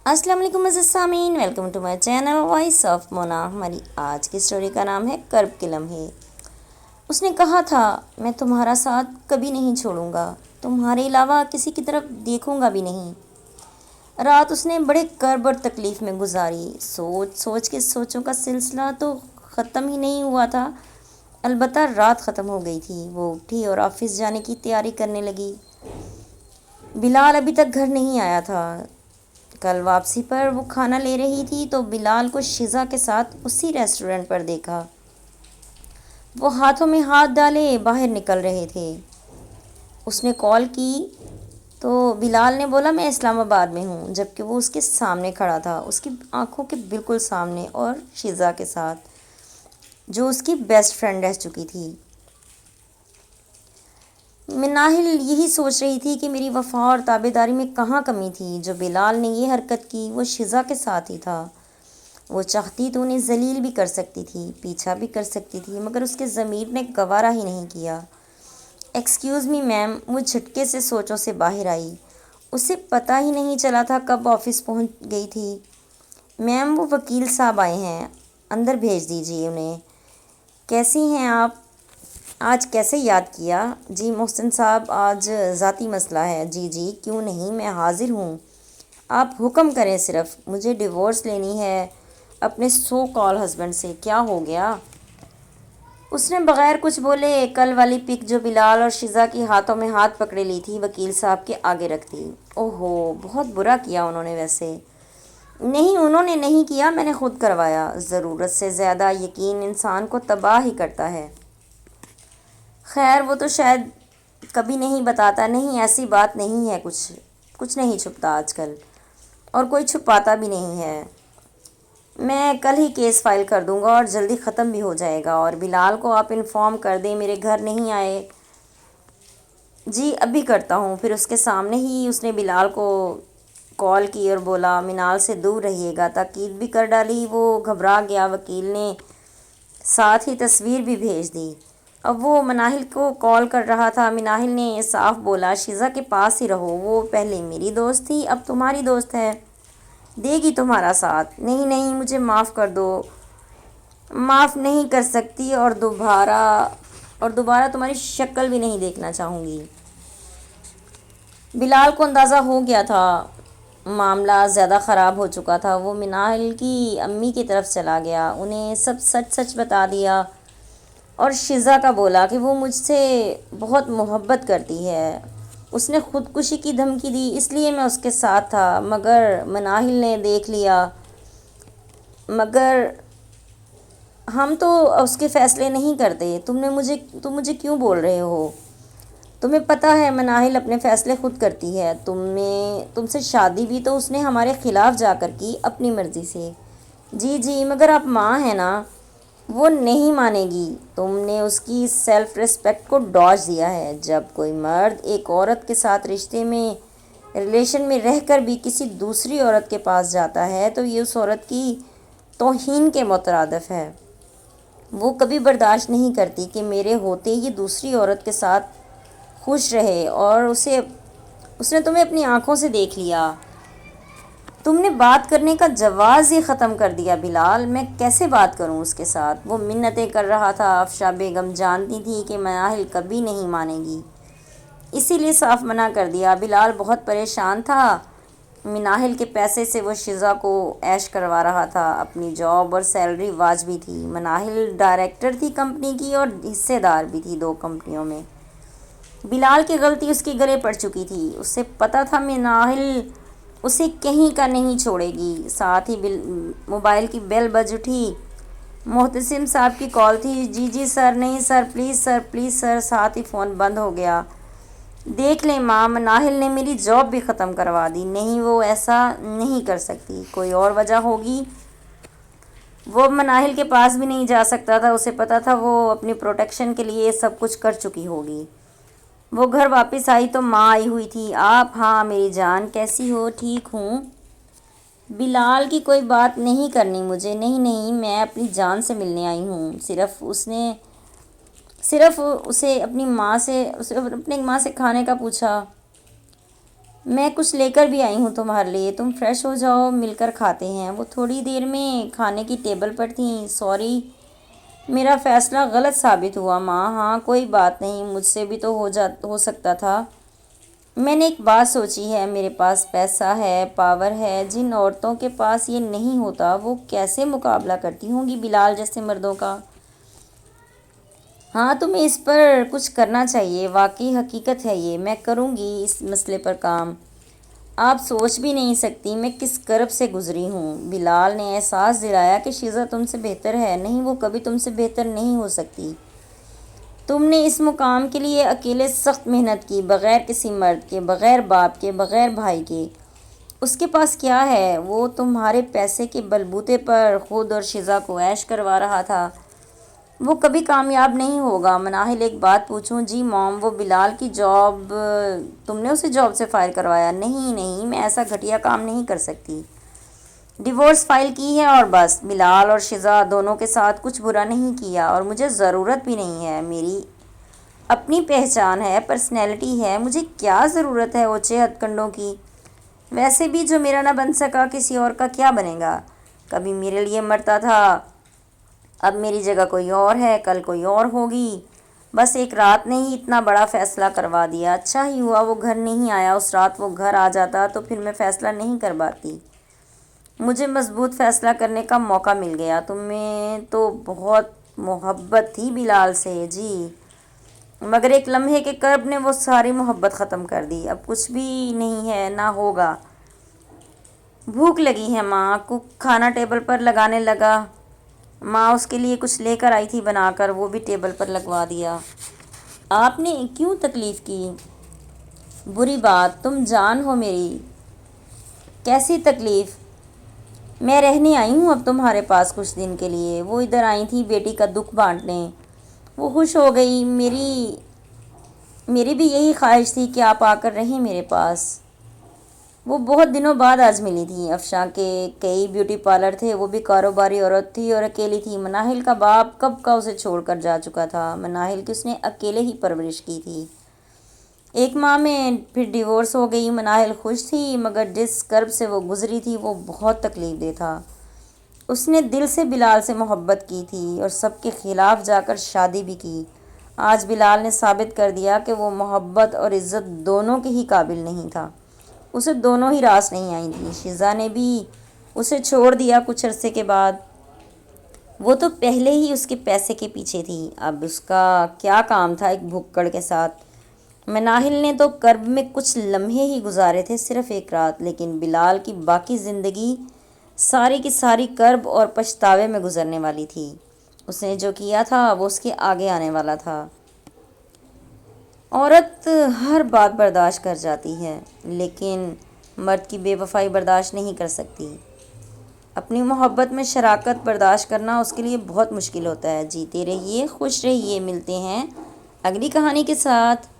अस्सलाम वालेकुम अज़ीज़ सामीन, welcome to my channel voice of Mona. हमारी आज की स्टोरी का नाम है कर्ब के लम्हे। उसने कहा था, मैं तुम्हारा साथ कभी नहीं छोड़ूंगा, तुम्हारे अलावा किसी की तरफ देखूंगा भी नहीं। रात उसने बड़े कर्ब और तकलीफ़ में गुजारी। सोच सोच के सोचों का सिलसिला तो ख़त्म ही नहीं हुआ था। अलबत्ता रात ख़त्म हो गई थी। वो उठी और ऑफिस जाने की तैयारी करने लगी। बिलाल अभी तक घर नहीं आया था। कल वापसी पर वो खाना ले रही थी तो बिलाल को शिज़ा के साथ उसी रेस्टोरेंट पर देखा। वो हाथों में हाथ डाले बाहर निकल रहे थे। उसने कॉल की तो बिलाल ने बोला, मैं इस्लामाबाद में हूँ, जबकि वो उसके सामने खड़ा था, उसकी आंखों के बिल्कुल सामने, और शिज़ा के साथ, जो उसकी बेस्ट फ्रेंड रह चुकी थी। मिनाहिल यही सोच रही थी कि मेरी वफ़ा और ताबेदारी में कहाँ कमी थी। जो बिलाल ने ये हरकत की वो शिज़ा के साथ ही था। वो चाहती तो उन्हें जलील भी कर सकती थी, पीछा भी कर सकती थी, मगर उसके ज़मीर ने गवारा ही नहीं किया। एक्सक्यूज़ मी मैम, वो झटके से सोचों से बाहर आई। उसे पता ही नहीं चला था कब ऑफिस पहुंच गई थी। मैम, वो वकील साहब आए हैं, अंदर भेज दीजिए उन्हें। कैसी हैं आप? आज कैसे याद किया? जी मोहसिन साहब, आज ज़ाती मसला है। जी जी, क्यों नहीं, मैं हाज़िर हूँ। आप हुक्म करें, सिर्फ मुझे डिवोर्स लेनी है अपने सो कॉल हस्बैंड से। क्या हो गया? उसने बग़ैर कुछ बोले कल वाली पिक जो बिलाल और शिज़ा की हाथों में हाथ पकड़े ली थी, वकील साहब के आगे रख दी। ओहो, बहुत बुरा किया उन्होंने। वैसे नहीं, उन्होंने नहीं किया, मैंने ख़ुद करवाया। ज़रूरत से ज़्यादा यकीन इंसान को तबाह ही करता है। खैर, वो तो शायद कभी नहीं बताता। नहीं, ऐसी बात नहीं है, कुछ कुछ नहीं छुपता आजकल, और कोई छुपाता भी नहीं है। मैं कल ही केस फाइल कर दूंगा और जल्दी ख़त्म भी हो जाएगा। और बिलाल को आप इन्फॉर्म कर दें मेरे घर नहीं आए। जी अभी करता हूँ। फिर उसके सामने ही उसने बिलाल को कॉल की और बोला, मिनाल से दूर रहिएगा। ताकीद भी कर डाली। वो घबरा गया। वकील ने साथ ही तस्वीर भी भेज दी। अब वो मनाहिल को कॉल कर रहा था। मिनाहिल ने साफ बोला, शिज़ा के पास ही रहो, वो पहले मेरी दोस्त थी, अब तुम्हारी दोस्त है, देगी तुम्हारा साथ। नहीं नहीं, मुझे माफ़ कर दो। माफ़ नहीं कर सकती, और दोबारा तुम्हारी शक्ल भी नहीं देखना चाहूँगी। बिलाल को अंदाज़ा हो गया था मामला ज़्यादा ख़राब हो चुका था। वो मिनाहिल की अम्मी की तरफ चला गया, उन्हें सब सच सच बता दिया, और शिज़ा का बोला कि वो मुझसे बहुत मोहब्बत करती है। उसने ख़ुदकुशी की धमकी दी, इसलिए मैं उसके साथ था, मगर मनाहिल ने देख लिया। मगर हम तो उसके फ़ैसले नहीं करते। तुम मुझे क्यों बोल रहे हो? तुम्हें पता है मनाहिल अपने फ़ैसले खुद करती है। तुमसे शादी भी तो उसने हमारे ख़िलाफ़ जाकर की, अपनी मर्ज़ी से। जी जी, मगर आप माँ हैं ना। वो नहीं मानेगी। तुमने उसकी सेल्फ़ रिस्पेक्ट को डॉज दिया है। जब कोई मर्द एक औरत के साथ रिलेशन में रहकर भी किसी दूसरी औरत के पास जाता है तो ये उस औरत की तौहीन के मुतरादिफ है। वो कभी बर्दाश्त नहीं करती कि मेरे होते ये दूसरी औरत के साथ खुश रहे, और उसने तुम्हें अपनी आंखों से देख लिया। तुमने बात करने का जवाज़ ही ख़त्म कर दिया बिलाल। मैं कैसे बात करूं उसके साथ? वो मिन्नतें कर रहा था। अफशा बेगम जानती थी कि मनाहिल कभी नहीं मानेगी, इसीलिए साफ मना कर दिया। बिलाल बहुत परेशान था। मिनाहिल के पैसे से वो शिज़ा को ऐश करवा रहा था। अपनी जॉब और सैलरी वाजबी थी। मनाहिल डायरेक्टर थी कंपनी की और हिस्सेदार भी थी 2 कंपनियों में। बिलाल की गलती उसके गले पड़ चुकी थी। उसे पता था मिनाहिल उसे कहीं का नहीं छोड़ेगी। साथ ही मोबाइल की बेल बज उठी। मोहतसिम साहब की कॉल थी। जी जी सर, नहीं sir, please sir, please sir. साथ ही फ़ोन बंद हो गया। देख लें माँ, मनाहिल ने मेरी जॉब भी ख़त्म करवा दी। नहीं, वो ऐसा नहीं कर सकती, कोई और वजह होगी। वो अब मनाहिल के पास भी नहीं जा सकता था। उसे पता था वो अपनी प्रोटेक्शन के लिए सब कुछ कर चुकी होगी। वो घर वापस आई तो माँ आई हुई थी। आप? हाँ मेरी जान, कैसी हो? ठीक हूँ। बिलाल की कोई बात नहीं करनी मुझे। नहीं नहीं, मैं अपनी जान से मिलने आई हूँ। सिर्फ उसे अपनी माँ से खाने का पूछा। میں کچھ لے کر بھی آئی ہوں تمہارے لیے، تم فریش ہو جاؤ، مل کر کھاتے ہیں۔ وہ تھوڑی دیر میں کھانے کی ٹیبل پر تھیں۔ سوری، میرا فیصلہ غلط ثابت ہوا ماں۔ ہاں کوئی بات نہیں، مجھ سے بھی تو ہو سکتا تھا۔ میں نے ایک بات سوچی ہے، میرے پاس پیسہ ہے، پاور ہے، جن عورتوں کے پاس یہ نہیں ہوتا وہ کیسے مقابلہ کرتی ہوں گی بلال جیسے مردوں کا۔ ہاں تمہیں اس پر کچھ کرنا چاہیے، واقعی حقیقت ہے یہ، میں کروں گی اس مسئلے پر کام۔ آپ سوچ بھی نہیں سکتی میں کس کرب سے گزری ہوں۔ بلال نے احساس دلایا کہ شیزہ تم سے بہتر ہے۔ نہیں، وہ کبھی تم سے بہتر نہیں ہو سکتی۔ تم نے اس مقام کے لیے اکیلے سخت محنت کی، بغیر کسی مرد کے، بغیر باپ کے، بغیر بھائی کے۔ اس کے پاس کیا ہے؟ وہ تمہارے پیسے کے بلبوتے پر خود اور شیزہ کو عیش کروا رہا تھا۔ وہ کبھی کامیاب نہیں ہوگا۔ مناہل ایک بات پوچھوں؟ جی موم، وہ بلال کی جاب، تم نے اسے جاب سے فائر کروایا؟ نہیں نہیں، میں ایسا گھٹیا کام نہیں کر سکتی۔ ڈیورس فائل کی ہے اور بس۔ بلال اور شیزہ دونوں کے ساتھ کچھ برا نہیں کیا، اور مجھے ضرورت بھی نہیں ہے۔ میری اپنی پہچان ہے، پرسنالٹی ہے، مجھے کیا ضرورت ہے اونچے ہتھ کنڈوں کی؟ ویسے بھی جو میرا نہ بن سکا کسی اور کا کیا بنے گا؟ کبھی میرے لیے مرتا تھا، اب میری جگہ کوئی اور ہے، کل کوئی اور ہوگی۔ بس ایک رات نے ہی اتنا بڑا فیصلہ کروا دیا۔ اچھا ہی ہوا وہ گھر نہیں آیا۔ اس رات وہ گھر آ جاتا تو پھر میں فیصلہ نہیں کر پاتی۔ مجھے مضبوط فیصلہ کرنے کا موقع مل گیا۔ تمہیں تو بہت محبت تھی بلال سے جی، مگر ایک لمحے کے کرب نے وہ ساری محبت ختم کر دی۔ اب کچھ بھی نہیں ہے، نہ ہوگا۔ بھوک لگی ہے ماں، کک کھانا ٹیبل پر لگانے لگا۔ ماں اس کے لیے کچھ لے کر آئی تھی بنا کر، وہ بھی ٹیبل پر لگوا دیا۔ آپ نے کیوں تکلیف کی؟ بری بات، تم جان ہو میری۔ کیسی تکلیف؟ میں رہنے آئی ہوں اب تمہارے پاس کچھ دن کے لیے۔ وہ ادھر آئی تھی بیٹی کا دکھ بانٹنے، وہ خوش ہو گئی۔ میری بھی یہی خواہش تھی کہ آپ آ کر رہیں میرے پاس۔ وہ بہت دنوں بعد آج ملی تھی۔ افشاں کے کئی بیوٹی پارلر تھے، وہ بھی کاروباری عورت تھی اور اکیلی تھی۔ مناہل کا باپ کب کا اسے چھوڑ کر جا چکا تھا۔ مناہل کی اس نے اکیلے ہی پرورش کی تھی۔ ایک ماہ میں پھر ڈیورس ہو گئی۔ مناہل خوش تھی، مگر جس کرب سے وہ گزری تھی وہ بہت تکلیف دہ تھا۔ اس نے دل سے بلال سے محبت کی تھی اور سب کے خلاف جا کر شادی بھی کی۔ آج بلال نے ثابت کر دیا کہ وہ محبت اور عزت دونوں کے ہی قابل نہیں تھا۔ اسے دونوں ہی راس نہیں آئی تھی۔ شیزہ نے بھی اسے چھوڑ دیا کچھ عرصے کے بعد۔ وہ تو پہلے ہی اس کے پیسے کے پیچھے تھی، اب اس کا کیا کام تھا ایک بھکڑ کے ساتھ؟ مناہل نے تو کرب میں کچھ لمحے ہی گزارے تھے، صرف ایک رات، لیکن بلال کی باقی زندگی ساری کی ساری کرب اور پچھتاوے میں گزرنے والی تھی۔ اس نے جو کیا تھا وہ اس کے آگے آنے والا تھا۔ عورت ہر بات برداشت کر جاتی ہے، لیکن مرد کی بے وفائی برداشت نہیں کر سکتی۔ اپنی محبت میں شراکت برداشت کرنا اس کے لیے بہت مشکل ہوتا ہے۔ جیتے رہیے، خوش رہیے، ملتے ہیں اگلی کہانی کے ساتھ۔